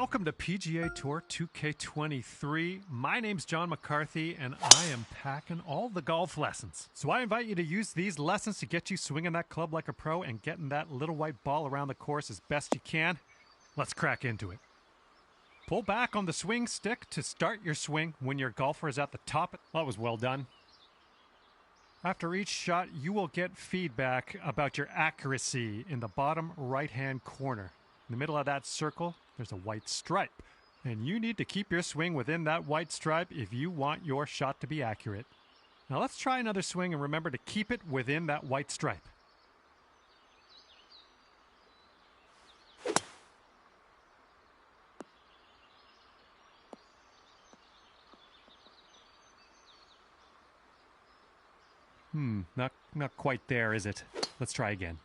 Welcome to PGA Tour 2K23. My name's John McCarthy, and I am packing all the golf lessons. So I invite you to use these lessons to get you swinging that club like a pro and getting that little white ball around the course as best you can. Let's crack into it. Pull back on the swing stick to start your swing when your golfer is at the top. That was well done. After each shot, you will get feedback about your accuracy in the bottom right-hand corner. In the middle of that circle, there's a white stripe, and you need to keep your swing within that white stripe if you want your shot to be accurate. Now let's try another swing and remember to keep it within that white stripe. Not quite there, is it? Let's try again.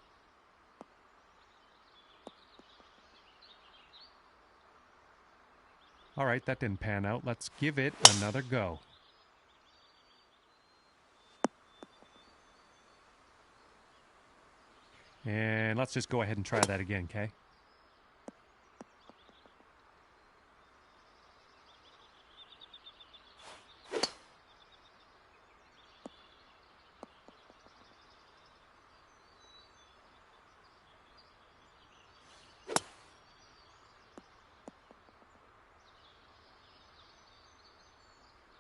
All right, that didn't pan out. Let's give it another go. And let's just go ahead and try that again, okay?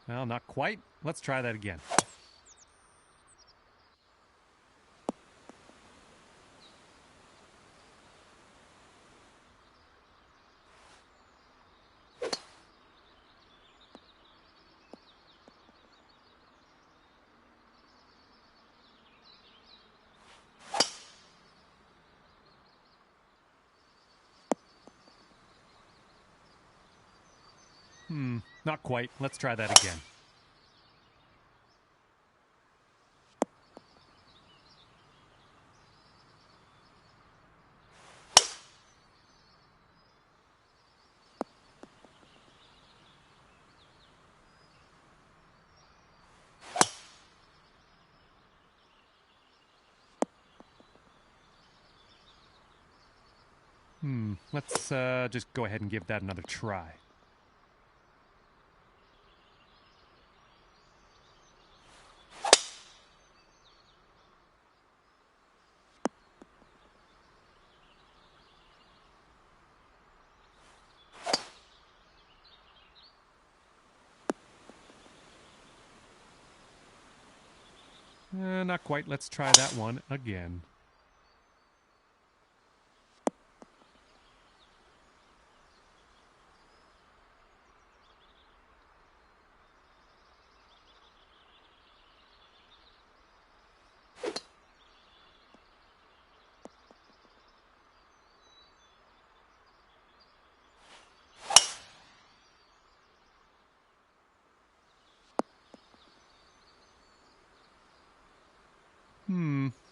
Well, not quite. Let's try that again. Not quite. Let's try that again. Let's just go ahead and give that another try. Not quite. Let's try that one again.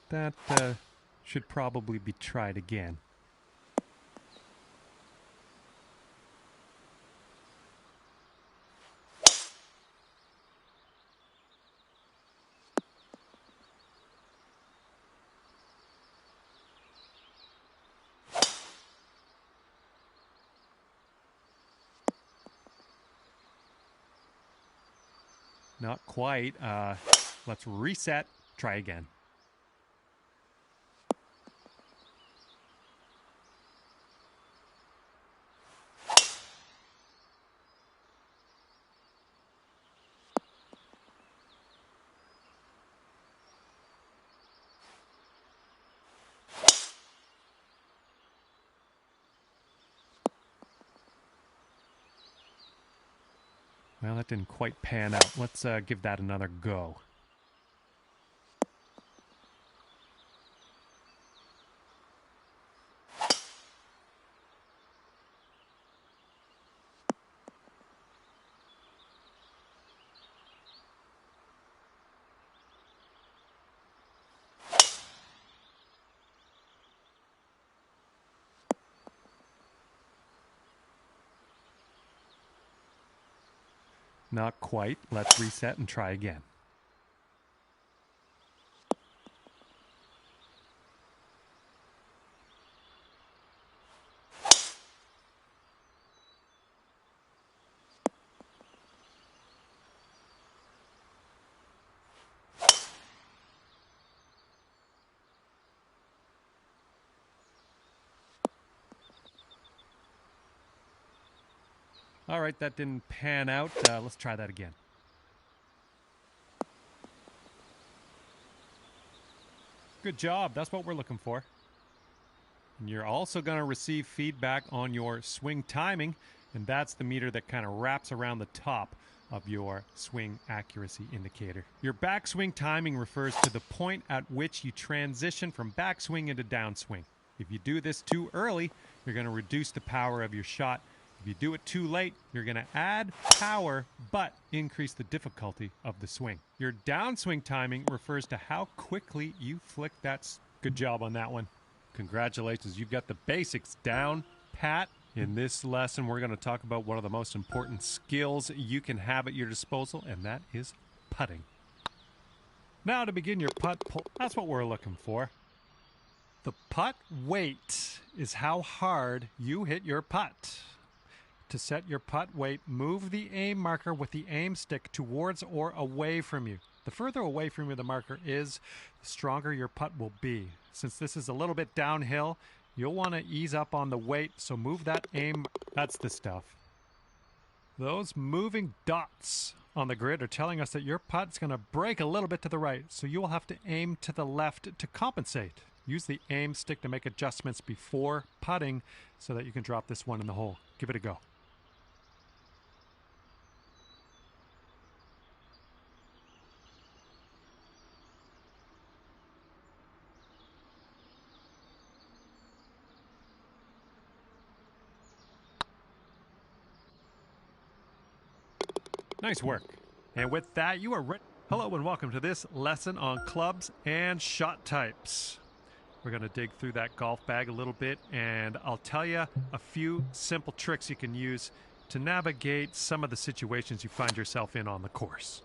That should probably be tried again. Not quite. Let's reset. Try again. Well, that didn't quite pan out. Let's give that another go. Not quite. Let's reset and try again. All right, that didn't pan out. Let's try that again. Good job. That's what we're looking for. And you're also going to receive feedback on your swing timing, and that's the meter that kind of wraps around the top of your swing accuracy indicator. Your backswing timing refers to the point at which you transition from backswing into downswing. If you do this too early, you're going to reduce the power of your shot. If you do it too late, you're going to add power but increase the difficulty of the swing. Your downswing timing refers to how quickly you flick that. Good job on that one. Congratulations, you've got the basics down pat. In this lesson, we're going to talk about one of the most important skills you can have at your disposal, and that is putting. Now to begin your putt pull, that's what we're looking for. The putt weight is how hard you hit your putt. To set your putt weight, move the aim marker with the aim stick towards or away from you. The further away from you the marker is, the stronger your putt will be. Since this is a little bit downhill, you'll want to ease up on the weight, so move that aim. That's the stuff. Those moving dots on the grid are telling us that your putt's going to break a little bit to the right, so you will have to aim to the left to compensate. Use the aim stick to make adjustments before putting so that you can drop this one in the hole. Give it a go. Nice work. And with that, you are ready. Hello and welcome to this lesson on clubs and shot types. We're going to dig through that golf bag a little bit, and I'll tell you a few simple tricks you can use to navigate some of the situations you find yourself in on the course.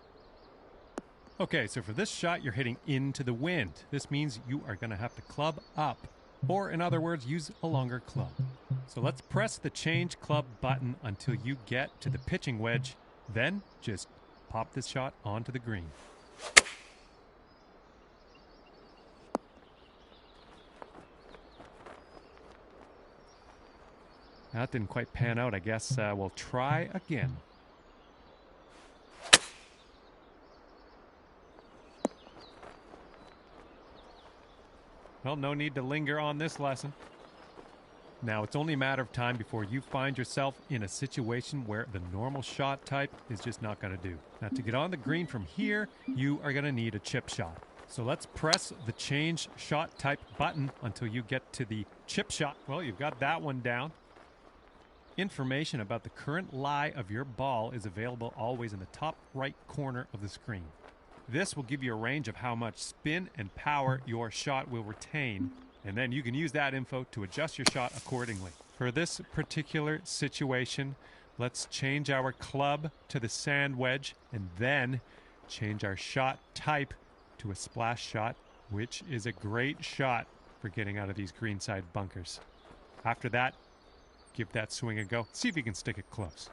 Okay, so for this shot, you're hitting into the wind. This means you are going to have to club up, or in other words, use a longer club. So let's press the change club button until you get to the pitching wedge. Then just pop this shot onto the green. That didn't quite pan out. I guess we'll try again. Well, no need to linger on this lesson. Now, it's only a matter of time before you find yourself in a situation where the normal shot type is just not going to do. Now, to get on the green from here, you are going to need a chip shot. So let's press the change shot type button until you get to the chip shot. Well, you've got that one down. Information about the current lie of your ball is available always in the top right corner of the screen. This will give you a range of how much spin and power your shot will retain, and then you can use that info to adjust your shot accordingly. For this particular situation, let's change our club to the sand wedge and then change our shot type to a splash shot, which is a great shot for getting out of these greenside bunkers. After that, give that swing a go. See if you can stick it close.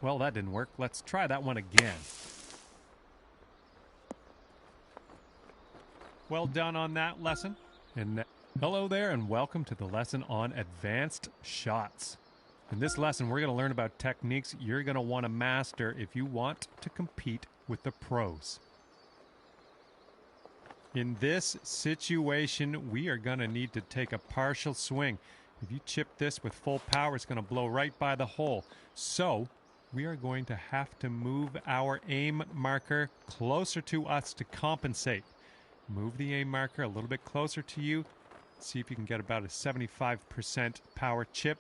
Well, that didn't work. Let's try that one again. Well done on that lesson. And hello there, and welcome to the lesson on advanced shots. In this lesson, we're going to learn about techniques you're going to want to master if you want to compete with the pros. In this situation, we are going to need to take a partial swing. If you chip this with full power, it's going to blow right by the hole. So we are going to have to move our aim marker closer to us to compensate. Move the aim marker a little bit closer to you. See if you can get about a 75% power chip.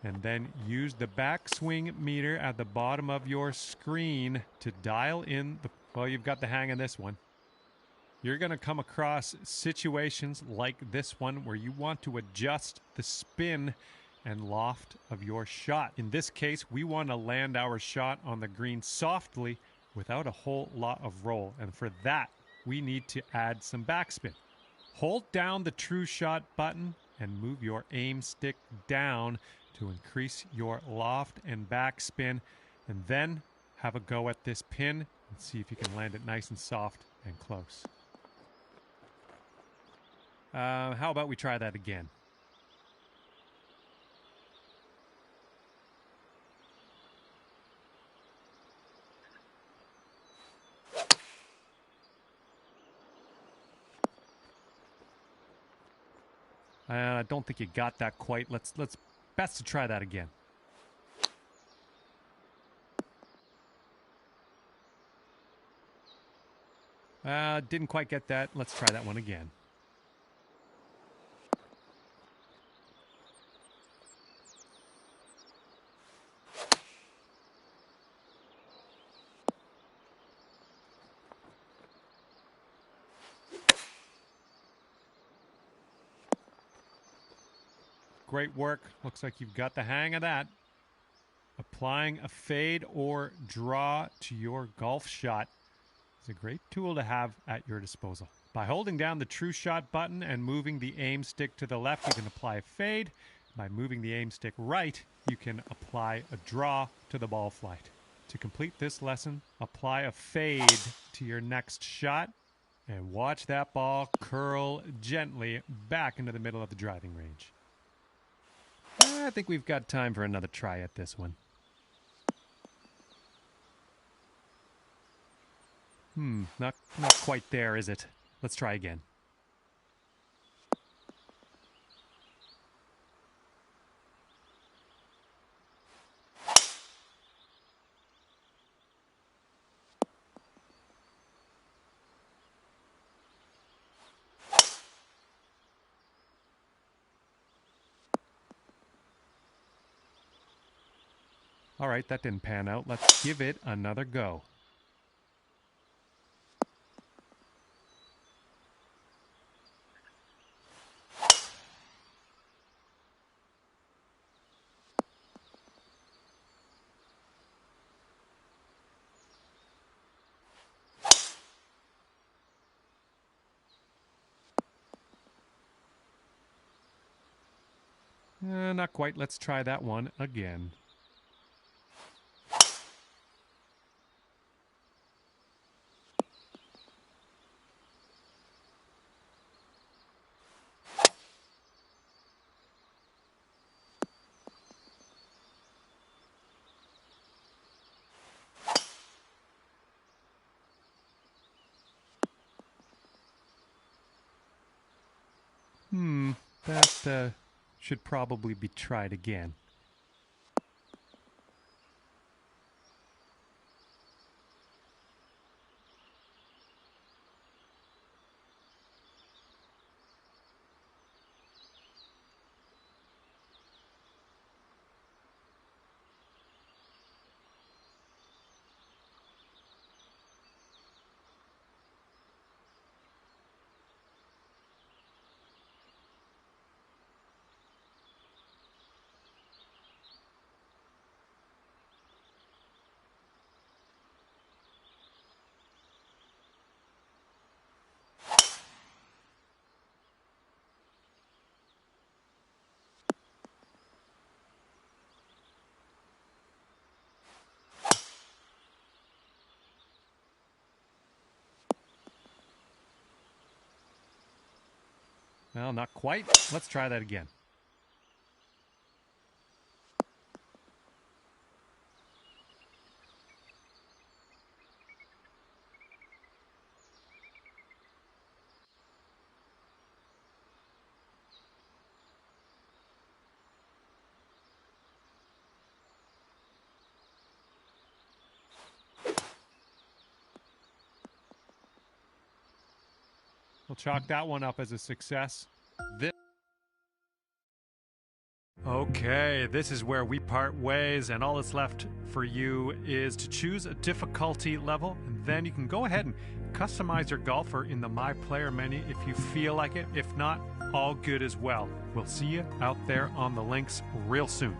And then use the backswing meter at the bottom of your screen to dial in the... Well, you've got the hang of this one. You're going to come across situations like this one where you want to adjust the spin and loft of your shot. In this case, we want to land our shot on the green softly without a whole lot of roll. And for that, we need to add some backspin. Hold down the true shot button and move your aim stick down to increase your loft and backspin, and then have a go at this pin and see if you can land it nice and soft and close. How about we try that again? I don't think you got that quite. Let's best to try that again. Didn't quite get that. Let's try that one again. Great work. Looks like you've got the hang of that. Applying a fade or draw to your golf shot is a great tool to have at your disposal. By holding down the true shot button and moving the aim stick to the left, you can apply a fade. By moving the aim stick right, you can apply a draw to the ball flight. To complete this lesson, apply a fade to your next shot and watch that ball curl gently back into the middle of the driving range. I think we've got time for another try at this one. Not quite there, is it? Let's try again. All right, that didn't pan out. Let's give it another go. Not quite. Let's try that one again. That should probably be tried again. Well, not quite. Let's try that again. We'll chalk that one up as a success. Okay, this is where we part ways, and all that's left for you is to choose a difficulty level, and then you can go ahead and customize your golfer in the My Player menu if you feel like it. If not, all good as well. We'll see you out there on the links real soon.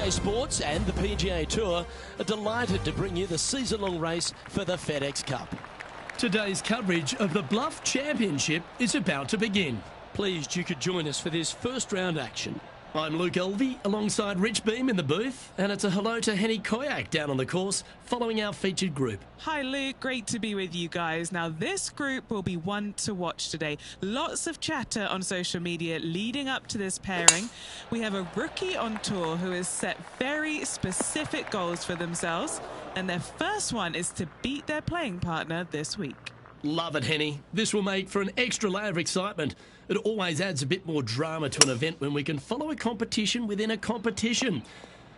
PGA Sports and the PGA Tour are delighted to bring you the season-long race for the FedEx Cup. Today's coverage of the Bluff Championship is about to begin. Pleased you could join us for this first round action. I'm Luke Elvey alongside Rich Beam in the booth, and it's a hello to Henny Koyak down on the course following our featured group. Hi Luke, great to be with you guys. Now this group will be one to watch today. Lots of chatter on social media leading up to this pairing. We have a rookie on tour who has set very specific goals for themselves, and their first one is to beat their playing partner this week. Love it, Henny. This will make for an extra layer of excitement. It always adds a bit more drama to an event when we can follow a competition within a competition.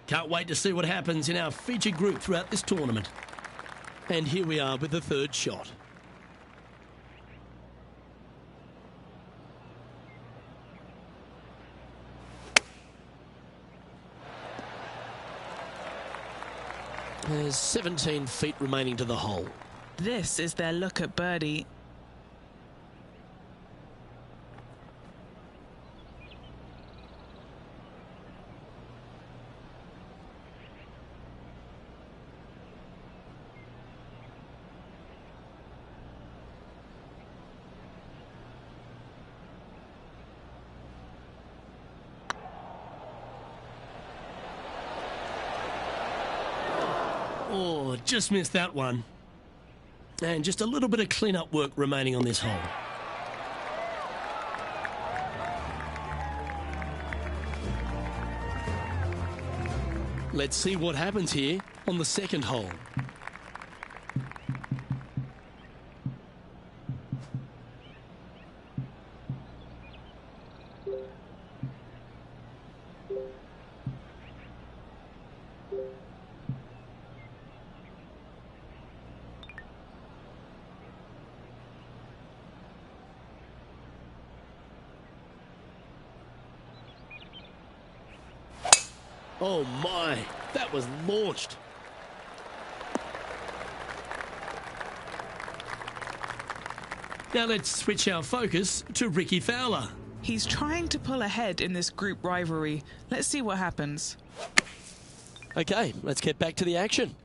Can't wait to see what happens in our featured group throughout this tournament. And here we are with the third shot. There's 17 feet remaining to the hole. This is their look at birdie. Oh, just missed that one. And just a little bit of clean-up work remaining on this hole. Let's see what happens here on the second hole. Oh my, that was launched. Now let's switch our focus to Ricky Fowler. He's trying to pull ahead in this group rivalry. Let's see what happens. Okay, let's get back to the action.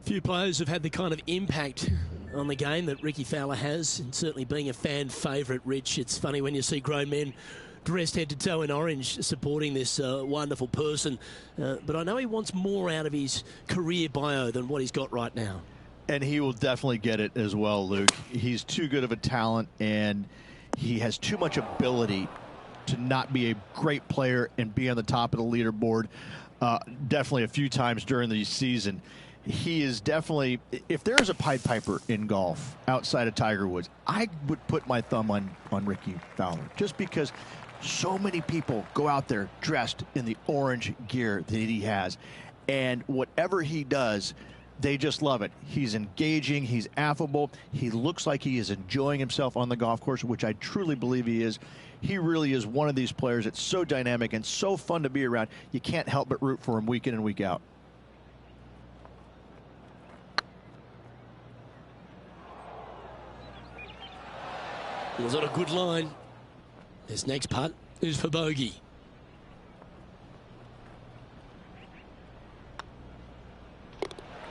Few players have had the kind of impact on the game that Ricky Fowler has, and certainly being a fan favourite, Rich. It's funny when you see grown men dressed head to toe in orange supporting this wonderful person. But I know he wants more out of his career bio than what he's got right now. And he will definitely get it as well, Luke. He's too good of a talent, and he has too much ability to not be a great player and be on the top of the leaderboard definitely a few times during the season. He is definitely, if there's a Pied Piper in golf outside of Tiger Woods, I would put my thumb on Ricky Fowler, just because so many people go out there dressed in the orange gear that he has, and whatever he does, they just love it. He's engaging, he's affable, he looks like he is enjoying himself on the golf course, which I truly believe he is. He really is one of these players that's so dynamic and so fun to be around. You can't help but root for him week in and week out. It was on a good line. This next putt is for bogey.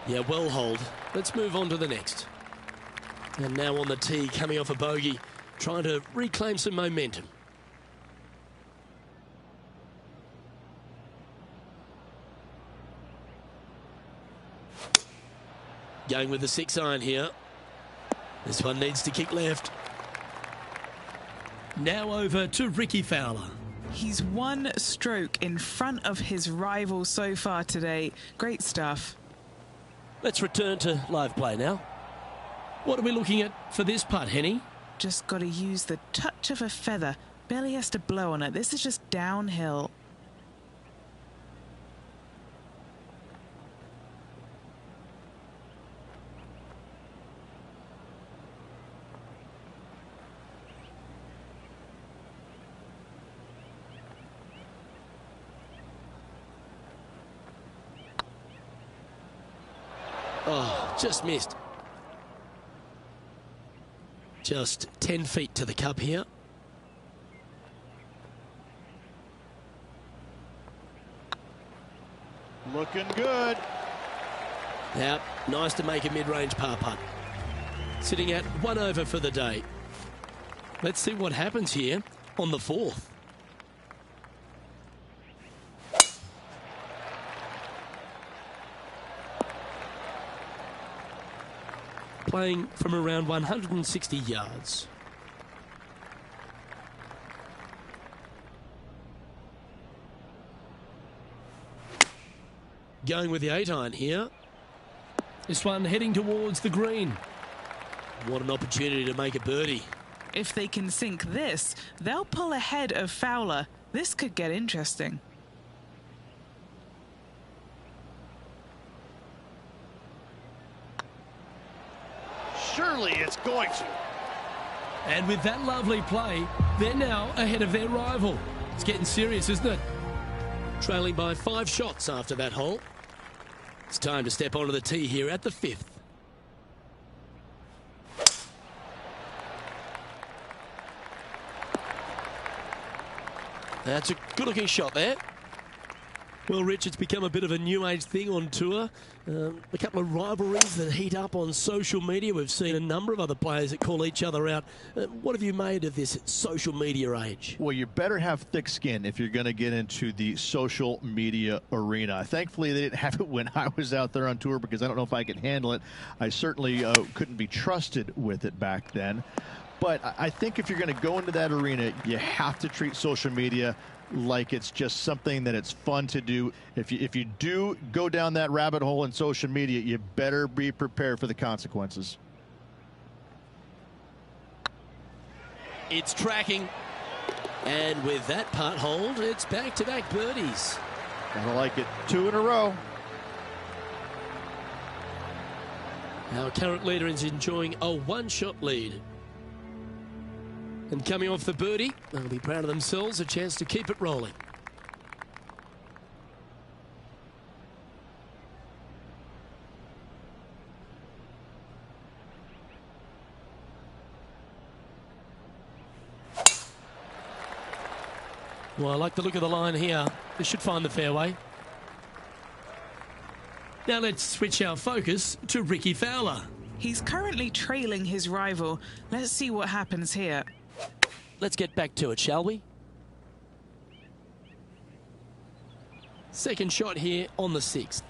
Yeah, well hold. Let's move on to the next. And now on the tee, coming off a bogey, trying to reclaim some momentum. Going with the 6-iron here. This one needs to kick left. Now over to Ricky Fowler. He's one stroke in front of his rival so far today. Great stuff. Let's return to live play now. What are we looking at for this putt, Henny? Just got to use the touch of a feather. Barely has to blow on it. This is just downhill. Oh, just missed. Just 10 feet to the cup here. Looking good. Now, nice to make a mid-range par putt. Sitting at 1 over for the day. Let's see what happens here on the 4th. Playing from around 160 yards. Going with the 8-iron here. This one heading towards the green. What an opportunity to make a birdie. If they can sink this, they'll pull ahead of Fowler. This could get interesting. Surely it's going to. And with that lovely play, they're now ahead of their rival. It's getting serious, isn't it? Trailing by 5 shots after that hole. It's time to step onto the tee here at the 5th. That's a good-looking shot there. Well, Rich, it's become a bit of a new age thing on tour. A couple of rivalries that heat up on social media. We've seen a number of other players that call each other out. What have you made of this social media age? Well, you better have thick skin if you're going to get into the social media arena. Thankfully, they didn't have it when I was out there on tour because I don't know if I could handle it. I certainly couldn't be trusted with it back then. But I think if you're going to go into that arena, you have to treat social media like it's just something that it's fun to do. If you do go down that rabbit hole in social media, you better be prepared for the consequences. It's tracking. And with that putt hold, it's back-to-back birdies. I like it. 2 in a row. Our current leader is enjoying a 1-shot lead. And coming off the birdie, they'll be proud of themselves, a chance to keep it rolling. Well, I like the look of the line here. This should find the fairway. Now let's switch our focus to Ricky Fowler. He's currently trailing his rival. Let's see what happens here. Let's get back to it, shall we? Second shot here on the 6th.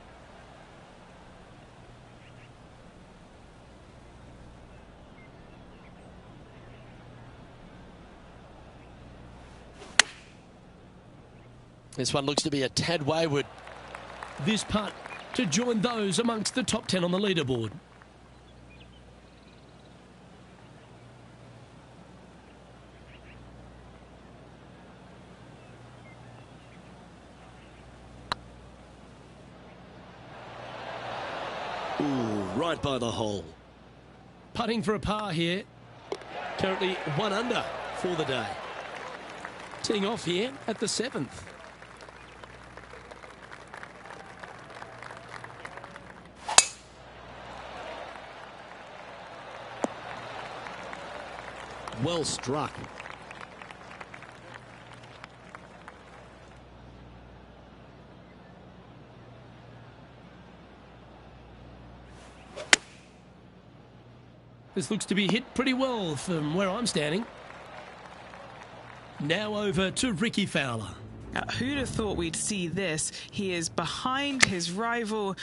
This one looks to be a tad wayward. This putt to join those amongst the top 10 on the leaderboard. Ooh, right by the hole. Putting for a par here. Currently 1 under for the day. Teeing off here at the 7th. Well struck. This looks to be hit pretty well from where I'm standing. Now over to Ricky Fowler. Who'd have thought we'd see this? He is behind his rival.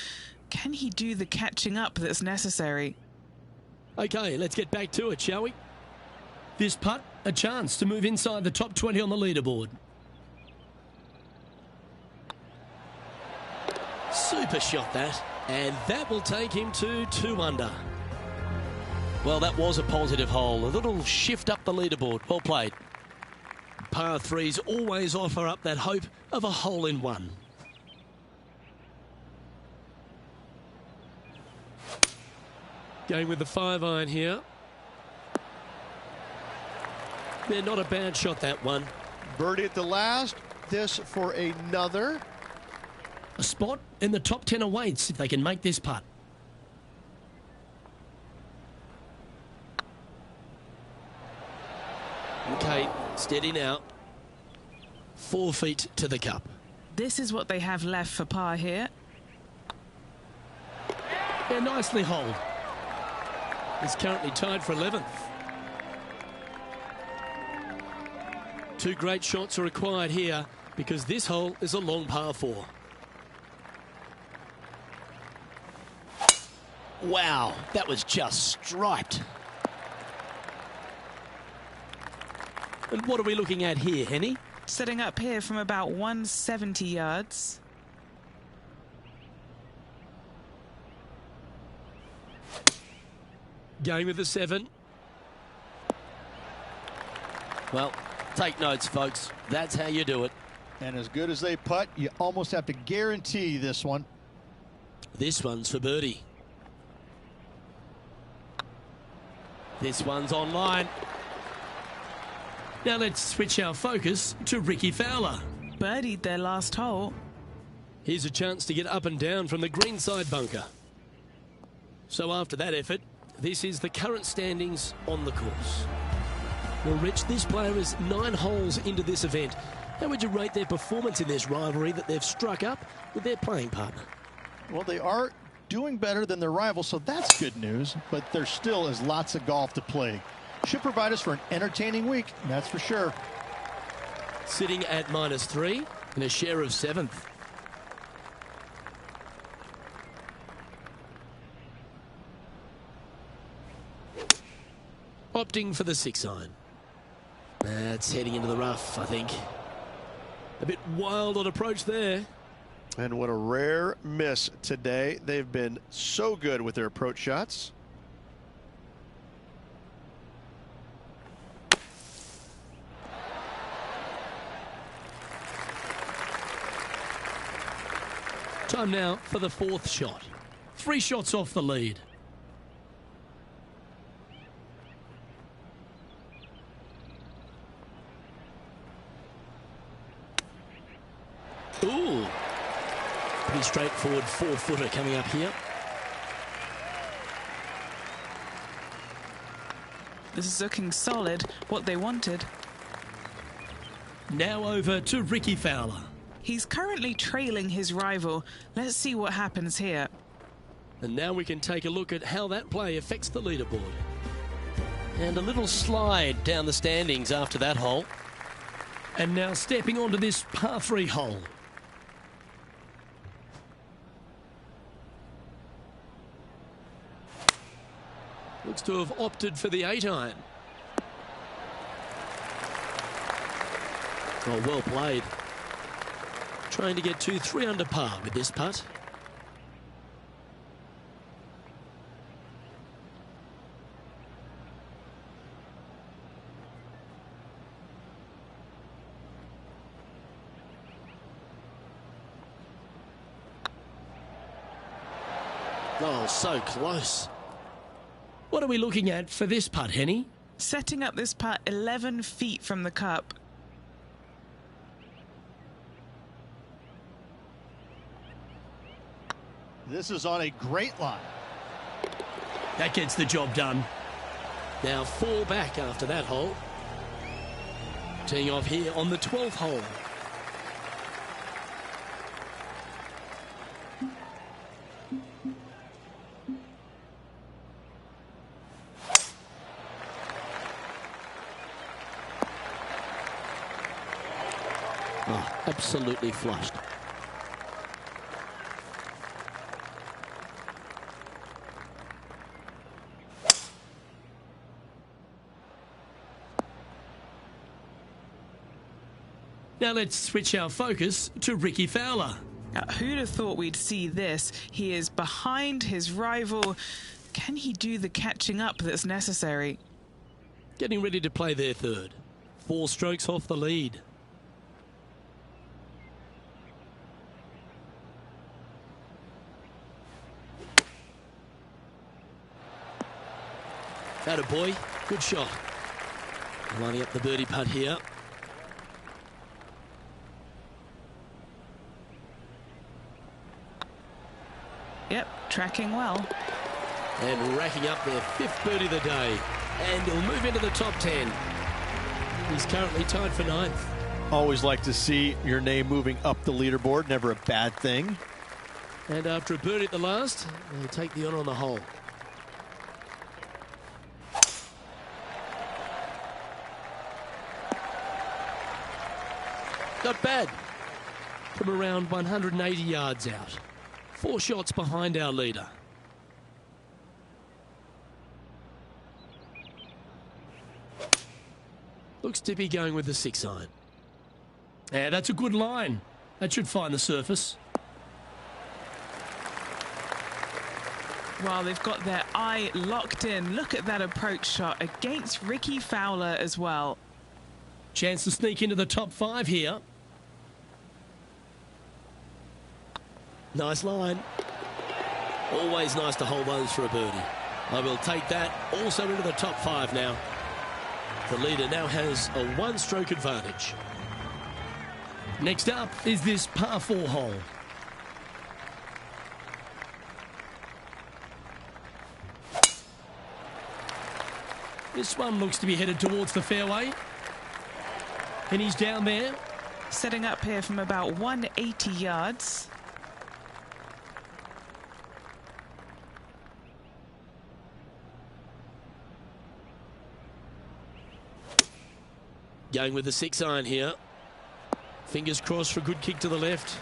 Can he do the catching up that's necessary? Okay, let's get back to it, shall we? This putt, a chance to move inside the top 20 on the leaderboard. Super shot that. And that will take him to 2 under. Well, that was a positive hole. A little shift up the leaderboard. Well played. Par 3s always offer up that hope of a hole-in-one. Going with the 5-iron here. Yeah, not a bad shot, that one. Birdie at the last. This for another. A spot in the top 10 awaits if they can make this putt. Okay, steady now. 4 feet to the cup. This is what they have left for par here. Yeah, nicely holed. He's currently tied for 11th. Two great shots are required here because this hole is a long par 4. Wow, that was just striped. And what are we looking at here, Henny? Setting up here from about 170 yards. Going with the 7. Well, take notes, folks. That's how you do it. And as good as they putt, you almost have to guarantee this one. This one's for birdie. This one's online. Now let's switch our focus to Ricky Fowler. Birdied their last hole. Here's a chance to get up and down from the greenside bunker. So after that effort, this is the current standings on the course. Well, Rich, this player is 9 holes into this event. How would you rate their performance in this rivalry that they've struck up with their playing partner? Well, they are doing better than their rivals, so that's good news, but there still is lots of golf to play. Should provide us for an entertaining week, that's for sure. Sitting at -3 and a share of 7th. Opting for the 6-iron. That's heading into the rough, I think. A bit wild on approach there. And what a rare miss today. They've been so good with their approach shots. Time now for the 4th shot. 3 shots off the lead. Ooh. Pretty straightforward 4-footer coming up here. This is looking solid, what they wanted. Now over to Ricky Fowler. He's currently trailing his rival. Let's see what happens here. And now we can take a look at how that play affects the leaderboard. And a little slide down the standings after that hole. And now stepping onto this par 3 hole. Looks to have opted for the 8-iron. Oh, well played. Trying to get to 3 under par with this putt. Oh, so close. What are we looking at for this putt, Henny? Setting up this putt 11 feet from the cup. This is on a great line. That gets the job done. Now 4 back after that hole. Teeing off here on the 12th hole. Oh, absolutely flushed. Now let's switch our focus to Ricky Fowler. Now, who'd have thought we'd see this? He is behind his rival. Can he do the catching up that's necessary? Getting ready to play their 3rd. 4 strokes off the lead. Atta boy, good shot. Lining up the birdie putt here. Yep, tracking well. And racking up their 5th birdie of the day. And he'll move into the top 10. He's currently tied for 9th. Always like to see your name moving up the leaderboard. Never a bad thing. And after a birdie at the last, they'll take the honour on the hole. Not bad. From around 180 yards out. 4 shots behind our leader. Looks to be going with the 6-iron. Yeah, that's a good line. That should find the surface. Well, they've got their eye locked in. Look at that approach shot against Ricky Fowler as well. Chance to sneak into the top 5 here. Nice line. Always nice to hold those for a birdie. I will take that also into the top 5 now. The leader now has a 1-stroke advantage. Next up is this par 4 hole. This one looks to be headed towards the fairway. And he's down there. Setting up here from about 180 yards. Going with the 6-iron here. Fingers crossed for a good kick to the left.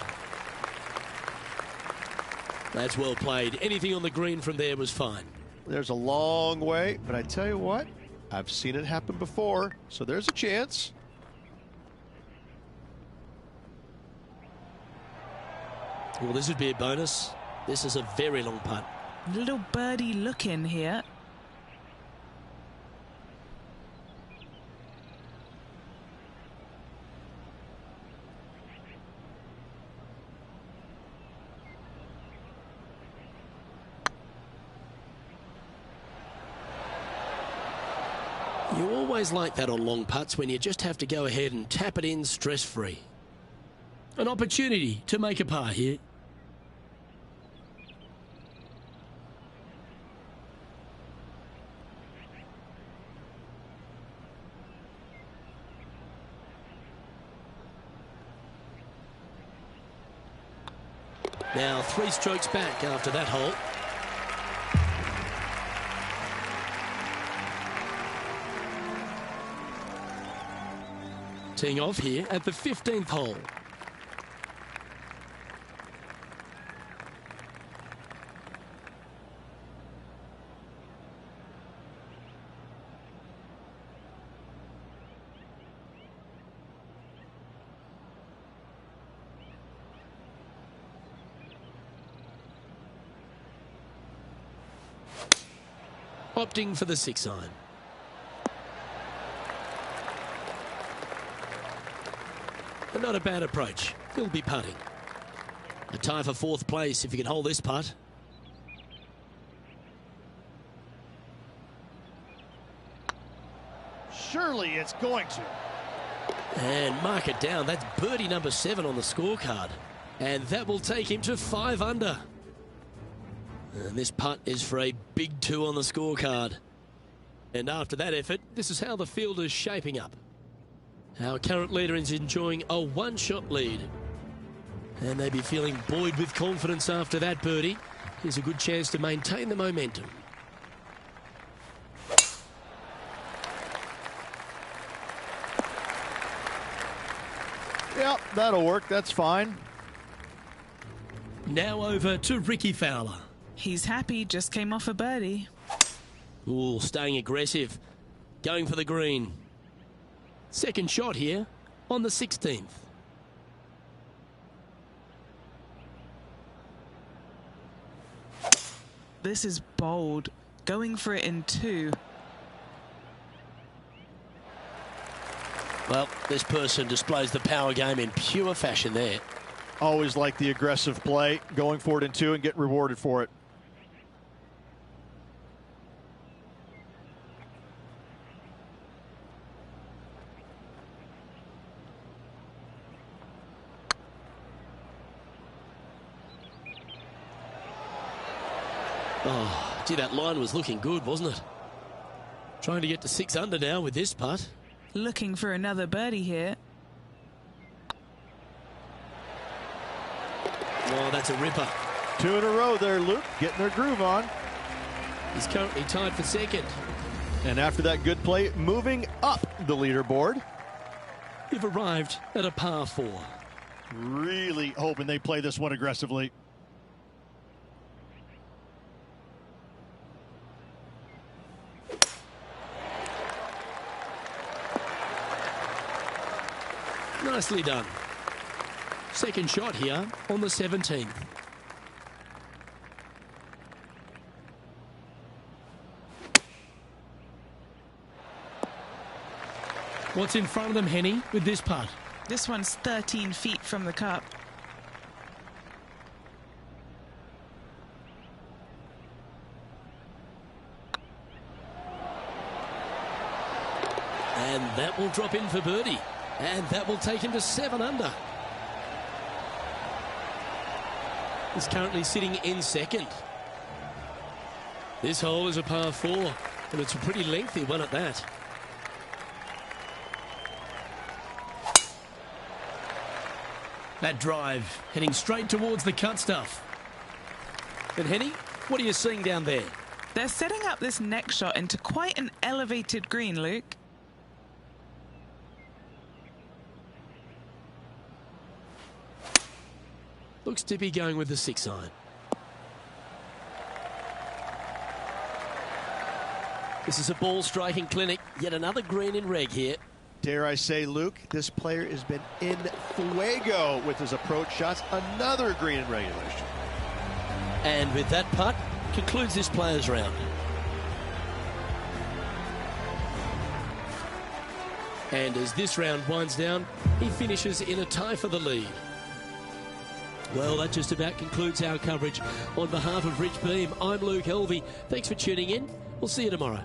That's well played. Anything on the green from there was fine. There's a long way, but I tell you what, I've seen it happen before, so there's a chance. Well, this would be a bonus. This is a very long putt. Little birdie look in here. You always like that on long putts when you just have to go ahead and tap it in stress-free. An opportunity to make a par here. Now 3 strokes back after that hole. Teeing off here at the 15th hole. Opting for the 6-iron. But not a bad approach. He'll be putting. A tie for 4th place if he can hold this putt. Surely it's going to. And mark it down. That's birdie number 7 on the scorecard. And that will take him to 5 under. And this putt is for a big 2 on the scorecard. And after that effort, this is how the field is shaping up. Our current leader is enjoying a 1-shot lead. And they'd be feeling buoyed with confidence after that birdie. Here's a good chance to maintain the momentum. Yep, that'll work. That's fine. Now over to Ricky Fowler. He's happy, just came off a birdie. Ooh, staying aggressive. Going for the green. Second shot here on the 16th. This is bold. Going for it in 2. Well, this person displays the power game in pure fashion there. Always like the aggressive play, going for it in 2 and get rewarded for it. Oh, gee, that line was looking good, wasn't it? Trying to get to 6 under now with this putt. Looking for another birdie here. Oh, that's a ripper. Two in a row there, Luke, getting their groove on. He's currently tied for second. And after that good play, moving up the leaderboard. You've arrived at a par 4. Really hoping they play this one aggressively. Nicely done. Second shot here on the 17th. What's in front of them, Henny, with this putt? This one's 13 feet from the cup. And that will drop in for birdie. And that will take him to 7 under. He's currently sitting in second. This hole is a par 4, and it's a pretty lengthy one at that. That drive heading straight towards the cut stuff. And Henny, what are you seeing down there? They're setting up this next shot into quite an elevated green, Luke. Looks to be going with the 6-iron. This is a ball striking clinic. Yet another green in reg here. Dare I say, Luke, this player has been in fuego with his approach shots. Another green in regulation. And with that putt, concludes this players round. And as this round winds down, he finishes in a tie for the lead. Well, that just about concludes our coverage. On behalf of Rich Beam, I'm Luke Helvey. Thanks for tuning in. We'll see you tomorrow.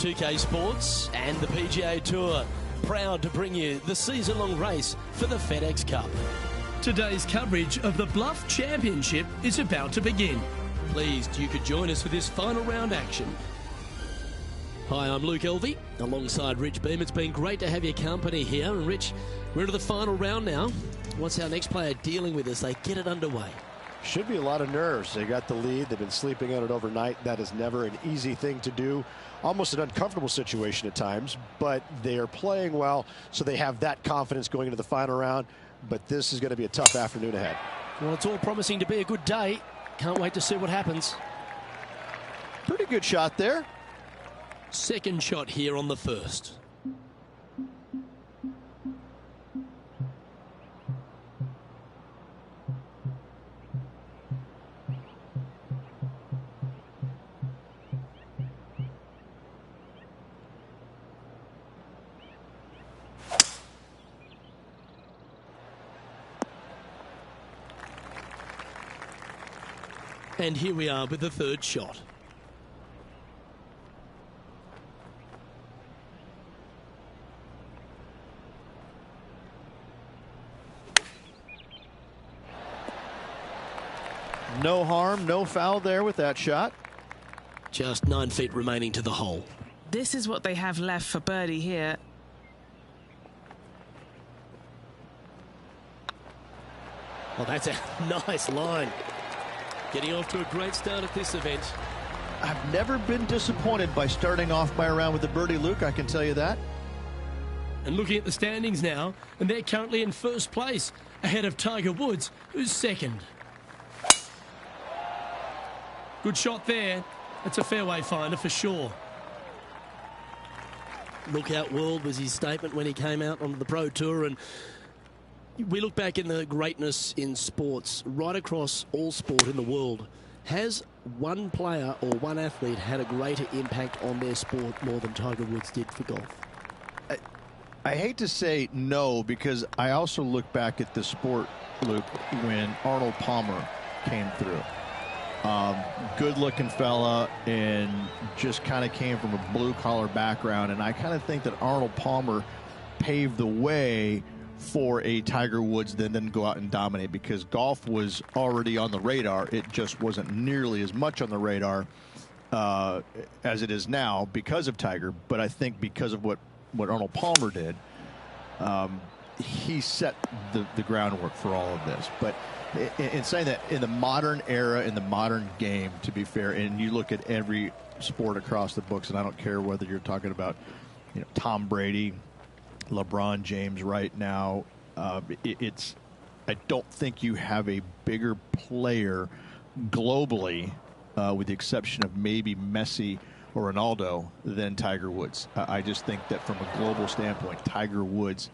2K Sports and the PGA Tour, proud to bring you the season-long race for the FedEx Cup. Today's coverage of the Bluff Championship is about to begin. Pleased you could join us for this final round action. Hi, I'm Luke Elvey, alongside Rich Beam. It's been great to have your company here. And Rich, we're into the final round now. What's our next player dealing with as they get it underway? Should be a lot of nerves. They got the lead. They've been sleeping on it overnight. That is never an easy thing to do. Almost an uncomfortable situation at times, but they are playing well, so they have that confidence going into the final round. But this is going to be a tough afternoon ahead. Well, it's all promising to be a good day. Can't wait to see what happens. Pretty good shot there. Second shot here on the first. And here we are with the third shot. No harm, no foul there with that shot. Just 9 feet remaining to the hole. This is what they have left for birdie here. Oh, that's a nice line. Getting off to a great start at this event. I've never been disappointed by starting off by a round with a birdie, Luke, I can tell you that. And looking at the standings now, and they're currently in first place, ahead of Tiger Woods, who's second. Good shot there. That's a fairway finder for sure. Look out world was his statement when he came out onto the Pro Tour. And we look back in the greatness in sports, right across all sport in the world. Has one player or one athlete had a greater impact on their sport more than Tiger Woods did for golf? I hate to say no, because I also look back at the sport, Luke, when Arnold Palmer came through. Good-looking fella and just kind of came from a blue-collar background. And I kind of think that Arnold Palmer paved the way for a Tiger Woods that then go out and dominate, because golf was already on the radar. It just wasn't nearly as much on the radar as it is now because of Tiger. But I think because of what Arnold Palmer did, he set the groundwork for all of this. But in saying that, in the modern era, in the modern game, to be fair, and you look at every sport across the books, and I don't care whether you're talking about, Tom Brady, LeBron James right now, I don't think you have a bigger player globally, with the exception of maybe Messi or Ronaldo, than Tiger Woods. I just think that from a global standpoint, Tiger Woods,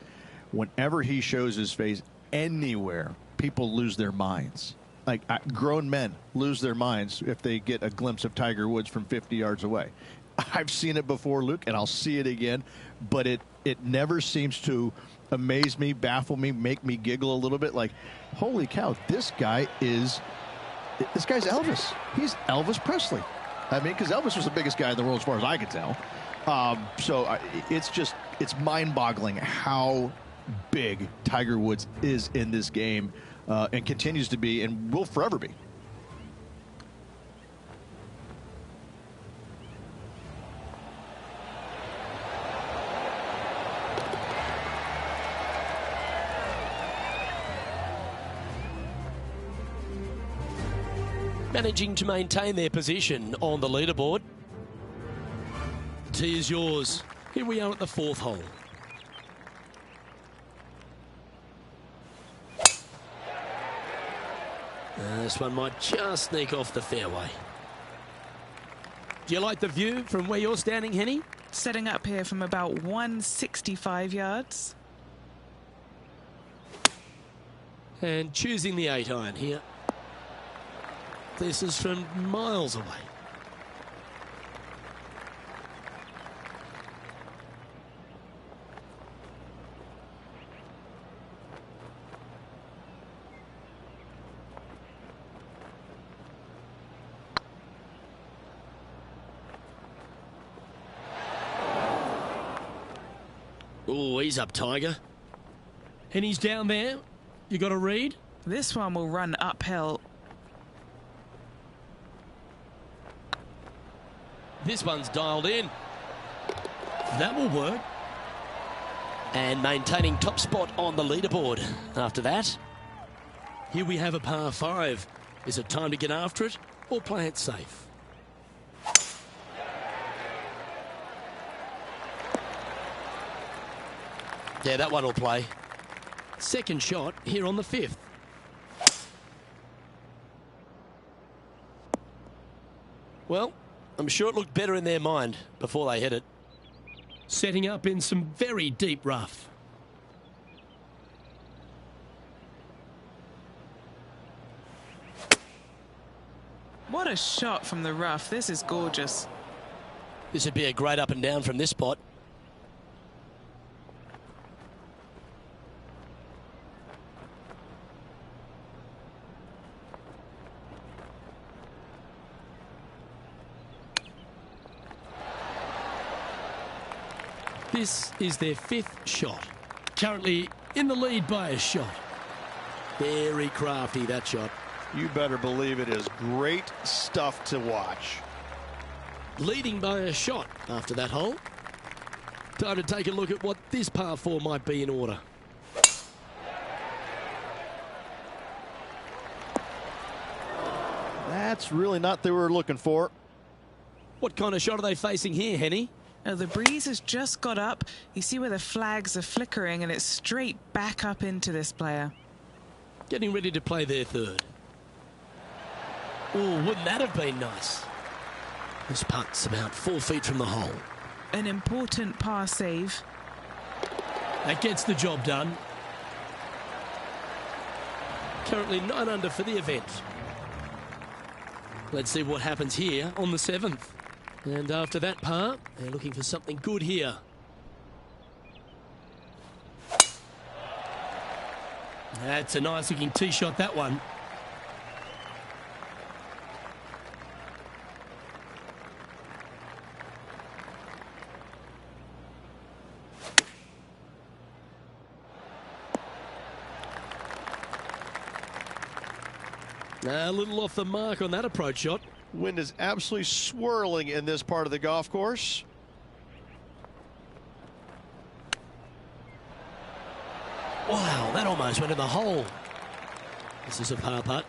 whenever he shows his face anywhere, people lose their minds. Like grown men lose their minds if they get a glimpse of Tiger Woods from 50 yards away. I've seen it before, Luke, and I'll see it again, but it never seems to amaze me, baffle me, make me giggle a little bit. Like, holy cow, this guy's Elvis. He's Elvis Presley. I mean, because Elvis was the biggest guy in the world as far as I could tell. It's mind-boggling how big Tiger Woods is in this game, and continues to be, and will forever be. Managing to maintain their position on the leaderboard. The tee is yours. Here we are at the fourth hole. This one might just sneak off the fairway. Do you like the view from where you're standing, Henny? Setting up here from about 165 yards. And choosing the 8-iron here. This is from miles away. Oh, he's up, Tiger. And he's down there. You got a read? This one will run uphill. This one's dialed in. That will work. And maintaining top spot on the leaderboard after that. Here we have a par 5. Is it time to get after it or play it safe? Yeah, that one will play. Second shot here on the 5th. Well, I'm sure it looked better in their mind before they hit it. Setting up in some very deep rough. What a shot from the rough. This is gorgeous. This would be a great up and down from this spot. This is their 5th shot. Currently in the lead by a shot. Very crafty, that shot. You better believe it is great stuff to watch. Leading by a shot after that hole. Time to take a look at what this par 4 might be in order. That's really not what they were looking for. What kind of shot are they facing here, Henny? Oh, the breeze has just got up. You see where the flags are flickering, and it's straight back up into this player. Getting ready to play their 3rd. Oh, wouldn't that have been nice? This putt's about 4 feet from the hole. An important par save. That gets the job done. Currently 9 under for the event. Let's see what happens here on the 7th. And after that par, they're looking for something good here. That's a nice looking tee shot, that one. A little off the mark on that approach shot. Wind is absolutely swirling in this part of the golf course. Wow, that almost went in the hole. This is a par putt.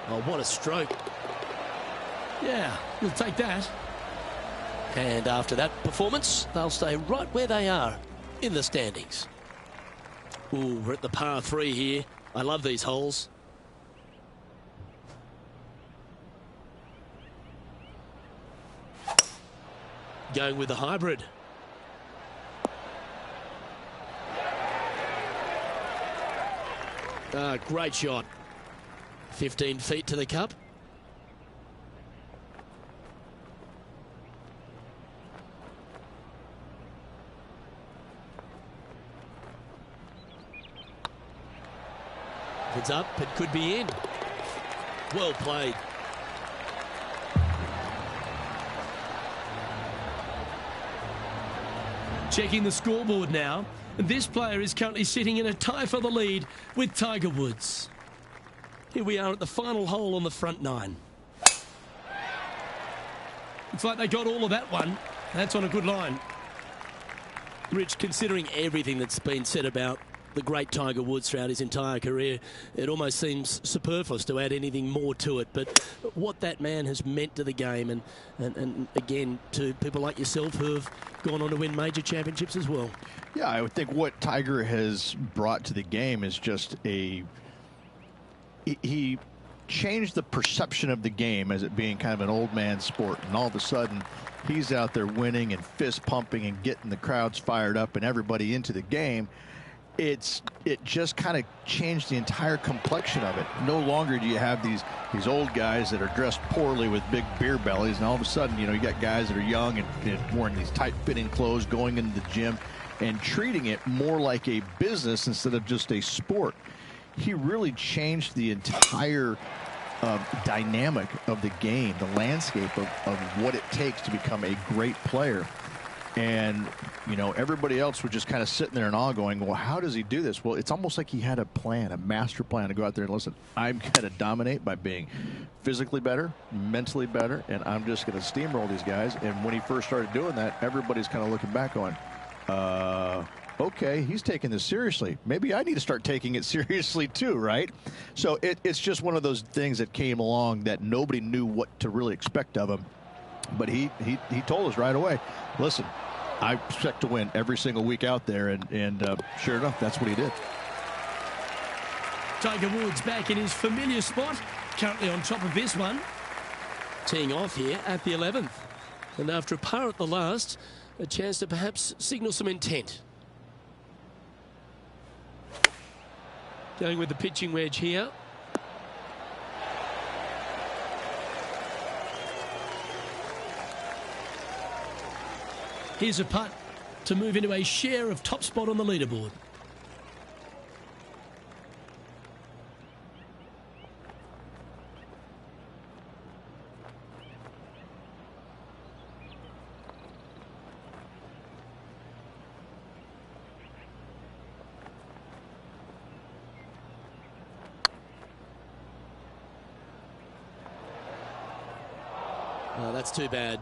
Oh, what a stroke. Yeah, you'll take that. And after that performance, they'll stay right where they are in the standings. Ooh, we're at the par 3 here. I love these holes. Going with the hybrid. Great shot. 15 feet to the cup. If it's up, it could be in. Well played. Checking the scoreboard now. This player is currently sitting in a tie for the lead with Tiger Woods. Here we are at the final hole on the front 9. Looks like they got all of that one. That's on a good line. Rich, considering everything that's been said about the great Tiger Woods throughout his entire career, it almost seems superfluous to add anything more to it. But what that man has meant to the game and again, to people like yourself who have gone on to win major championships as well. Yeah, I would think what Tiger has brought to the game is just he changed the perception of the game as it being kind of an old man sport, and all of a sudden he's out there winning and fist pumping and getting the crowds fired up and everybody into the game. It just kind of changed the entire complexion of it. No longer do you have these old guys that are dressed poorly with big beer bellies, and all of a sudden, you know, you got guys that are young and wearing these tight-fitting clothes, going into the gym and treating it more like a business instead of just a sport. He really changed the entire dynamic of the game, the landscape of what it takes to become a great player. And, you know, everybody else was just kind of sitting there and all going, well, how does he do this? Well, it's almost like he had a plan, a master plan to go out there and listen, I'm going to dominate by being physically better, mentally better, and I'm just going to steamroll these guys. And when he first started doing that, everybody's kind of looking back going, okay, he's taking this seriously. Maybe I need to start taking it seriously too, right? So it's just one of those things that came along that nobody knew what to really expect of him. But he told us right away, listen, I expect to win every single week out there, and sure enough, that's what he did. Tiger Woods back in his familiar spot, currently on top of this one. Teeing off here at the 11th. And after a par at the last, a chance to perhaps signal some intent. Going with the pitching wedge here. Here's a putt to move into a share of top spot on the leaderboard. Oh, that's too bad.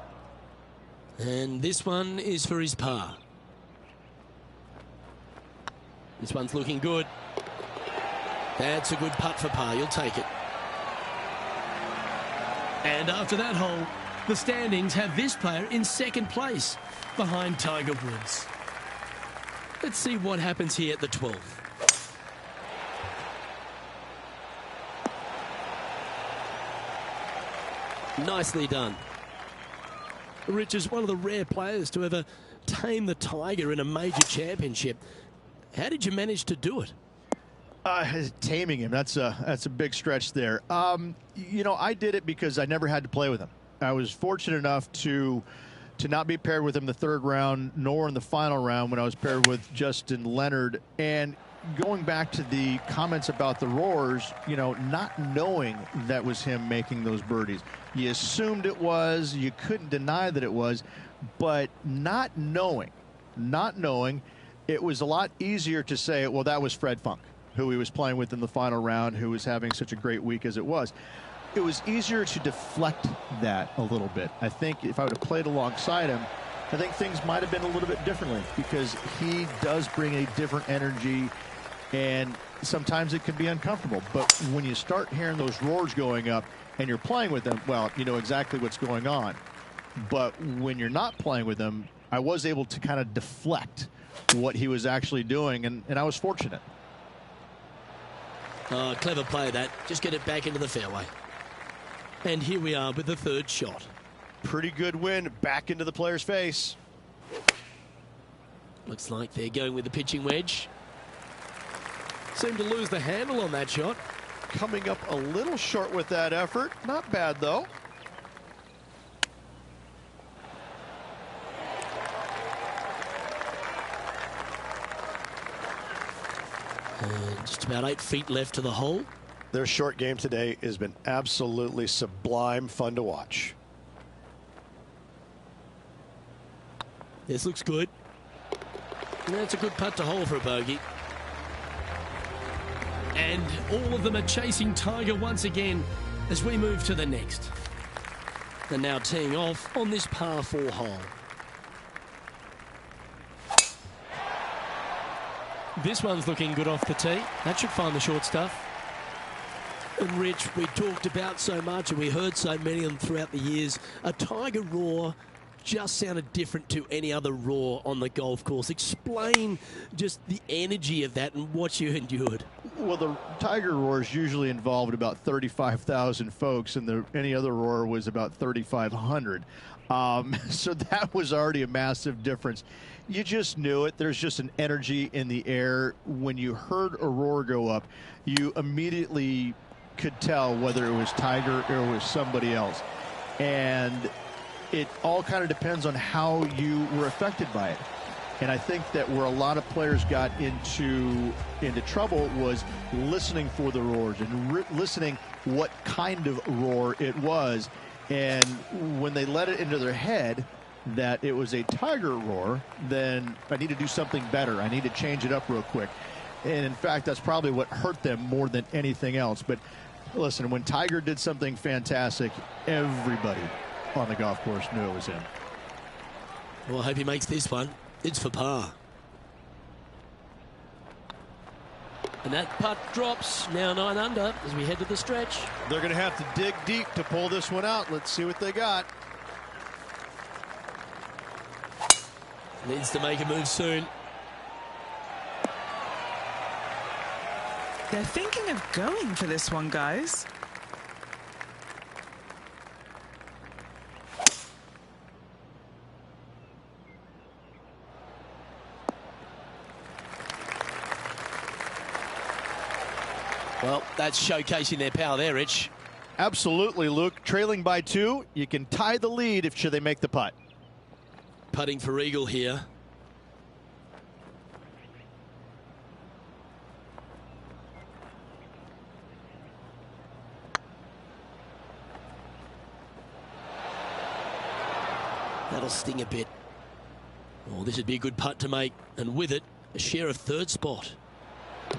And this one is for his par. This one's looking good. That's a good putt for par. You'll take it. And after that hole, the standings have this player in second place behind Tiger Woods. Let's see what happens here at the 12th. Nicely done. Rich is one of the rare players to ever tame the Tiger in a major championship. How did you manage to do it? Taming him, that's a big stretch there. You know, I did it because I never had to play with him. I was fortunate enough to not be paired with him the third round, nor in the final round when I was paired with Justin Leonard. And going back to the comments about the roars, you know, not knowing that was him making those birdies. You assumed it was, you couldn't deny that it was, but not knowing, it was a lot easier to say, well, that was Fred Funk, who he was playing with in the final round, who was having such a great week as it was. It was easier to deflect that a little bit. I think if I would have played alongside him, I think things might have been a little bit differently, because he does bring a different energy, and sometimes it can be uncomfortable. But when you start hearing those roars going up and you're playing with them, well, you know exactly what's going on. But when you're not playing with them, I was able to kind of deflect what he was actually doing, and I was fortunate. Clever play that. Just get it back into the fairway. And here we are with the third shot. Pretty good win back into the player's face. Looks like they're going with the pitching wedge. Seemed to lose the handle on that shot. Coming up a little short with that effort. Not bad, though. And just about 8 feet left to the hole. Their short game today has been absolutely sublime fun to watch. This looks good. That's a good putt to hole for a bogey. And all of them are chasing Tiger once again as we move to the next. And now teeing off on this par 4 hole. This one's looking good off the tee. That should find the short stuff. And Rich, we talked about so much and we heard so many of them throughout the years. A Tiger roar just sounded different to any other roar on the golf course. Explain just the energy of that and what you endured. Well, the Tiger roars usually involved about 35,000 folks, and any other roar was about 3,500. So that was already a massive difference. You just knew it. There's just an energy in the air. When you heard a roar go up, you immediately could tell whether it was Tiger or it was somebody else. And it all kind of depends on how you were affected by it. And I think that where a lot of players got into trouble was listening for the roars and listening what kind of roar it was. And when they let it into their head that it was a tiger roar, then I need to do something better. I need to change it up real quick. And in fact, that's probably what hurt them more than anything else. But listen, when Tiger did something fantastic, everybody on the golf course knew it was him. Well, I hope he makes this one. It's for par. And that putt drops, now 9 under as we head to the stretch. They're going to have to dig deep to pull this one out. Let's see what they got. Needs to make a move soon. They're thinking of going for this one, guys. Well, that's showcasing their power there, Rich. Absolutely, Luke. Trailing by 2, you can tie the lead if should they make the putt. Putting for eagle here. That'll sting a bit. Oh, this would be a good putt to make, and with it, a share of 3rd spot.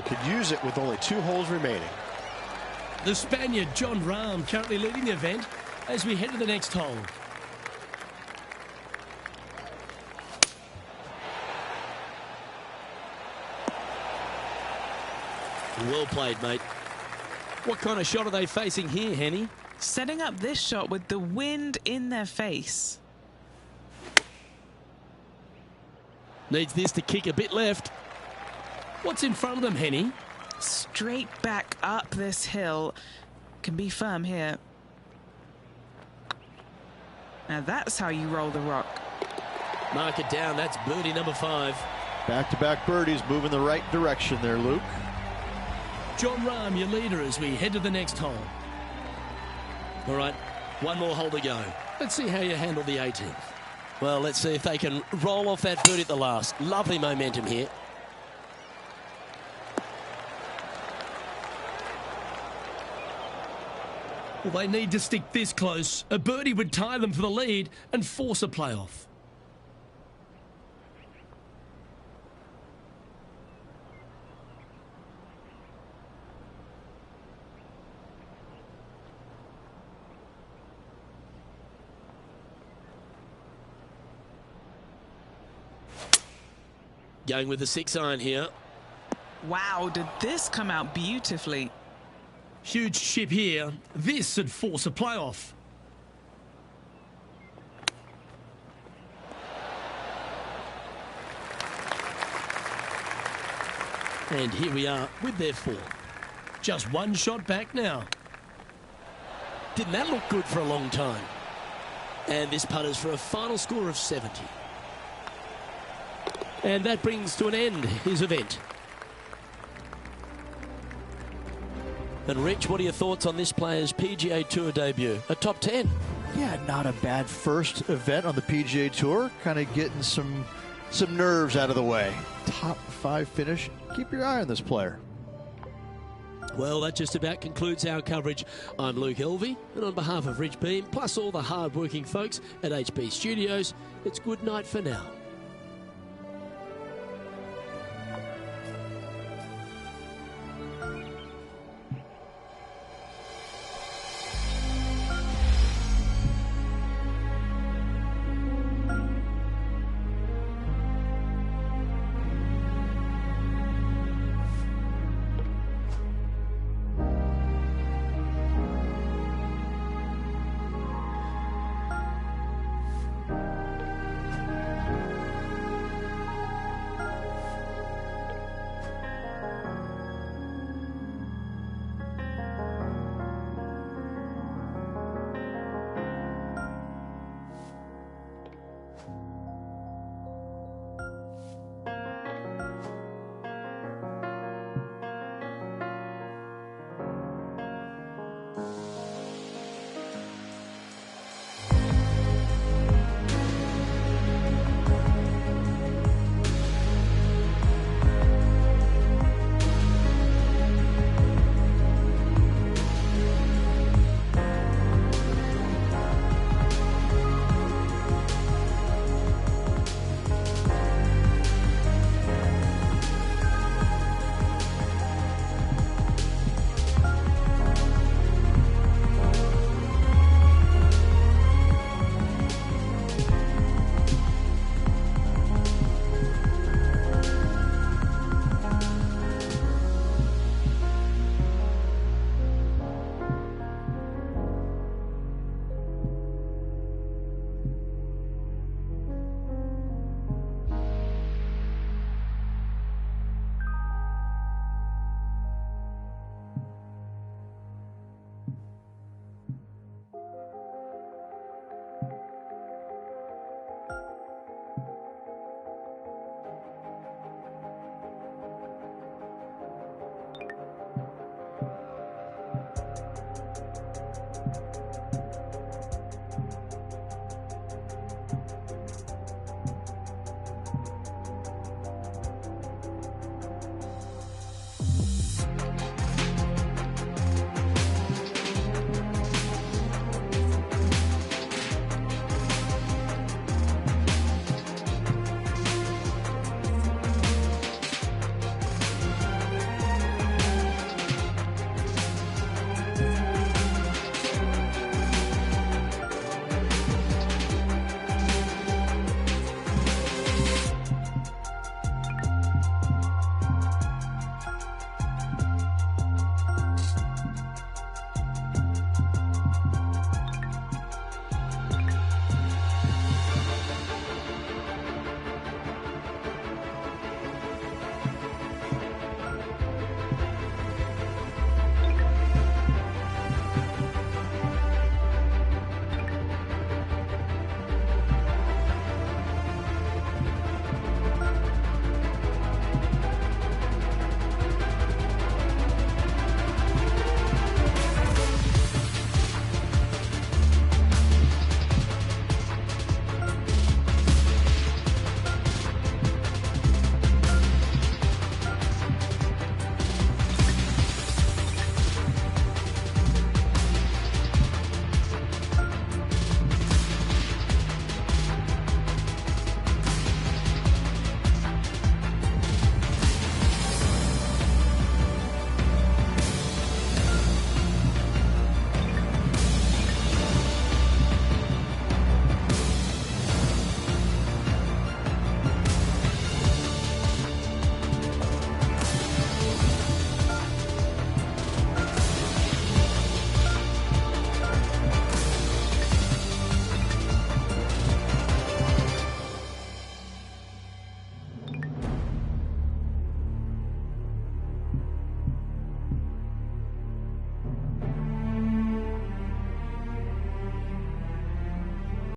Could use it with only 2 holes remaining. The Spaniard, John Rahm, currently leading the event as we head to the next hole. Well played, mate. What kind of shot are they facing here, Henny? Setting up this shot with the wind in their face. Needs this to kick a bit left. What's in front of them, Henny? Straight back up this hill. Can be firm here. Now that's how you roll the rock. Mark it down. That's birdie number 5. Back-to-back birdies, moving the right direction there, Luke. John Rahm, your leader, as we head to the next hole. All right, one more hole to go. Let's see how you handle the 18th. Well, let's see if they can roll off that birdie at the last. Lovely momentum here. Well, they need to stick this close. A birdie would tie them for the lead and force a playoff. Going with the 6-iron here. Wow, did this come out beautifully. Huge chip here. This would force a playoff. And here we are with their 4. Just one shot back now. Didn't that look good for a long time? And this putt is for a final score of 70. And that brings to an end his event. And Rich, what are your thoughts on this player's PGA Tour debut? A top 10? Yeah, not a bad first event on the PGA Tour. Kind of getting some nerves out of the way. Top 5 finish. Keep your eye on this player. Well, that just about concludes our coverage. I'm Luke Elvey, and on behalf of Rich Beam, plus all the hard-working folks at HB Studios, it's good night for now.